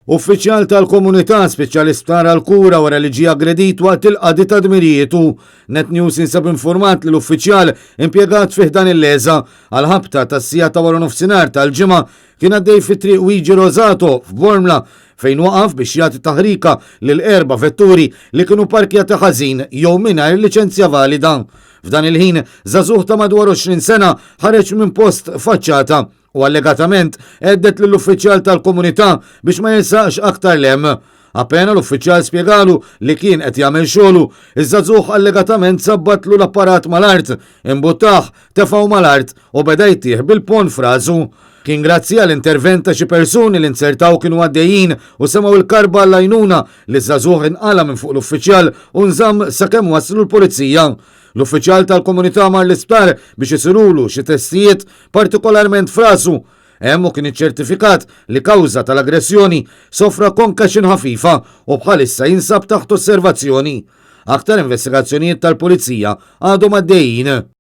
Uffiċjal tal-komunità speċjalist tara l-kura wara li ġie aggredit waqt il-qadi ta' dmirietu. Net News insab informat li l-uffiċjal impjegat fih dan il-leża għal ħabta tas-sija ta' wara nofsinhar tal-ġimgħa kien għaddej fit-triq Luigi Rosato f'Bormla fejn waqaf biex jagħti taħrika lil 4 vetturi li kienu parkjati ħażin jew mingħajr liċenzja valida. F'dan il-ħin żagħżugħ ta' madwar 20 sena ħareġ minn post faċċata u allegatament għeddet lill-uffiċjal tal-komunità biex ma jinsaqx aktar lem. Appena l-uffiċjal spjegalu li kien qed jagħmel xogħlu, iż-żagħżugħ allegatament sabbatlu l-apparat mal-art, imbuttaħ, tefgħu mal-art u beda jtieħ bil-pon frażu. Kien grazzi għall-intervent ta' xi persuni li nsertaw kienu għaddejjin u semgħu l-karba għall-għajnuna li żagħżugħ inqala minn fuq l-uffiċjal u nżamm sakemm waslu l-pulizija. L-uffiċjal tal-komunità mar l-isptar biex isirulu xi testijiet partikolarment frasu. Hemm kien iċċertifikat li kawża tal-aggressjoni sofra concussion ħafifa u bħalissa jinsab taħt osservazzjoni. Aktar investigazzjonijiet tal-pulizija għadhom għaddejjin.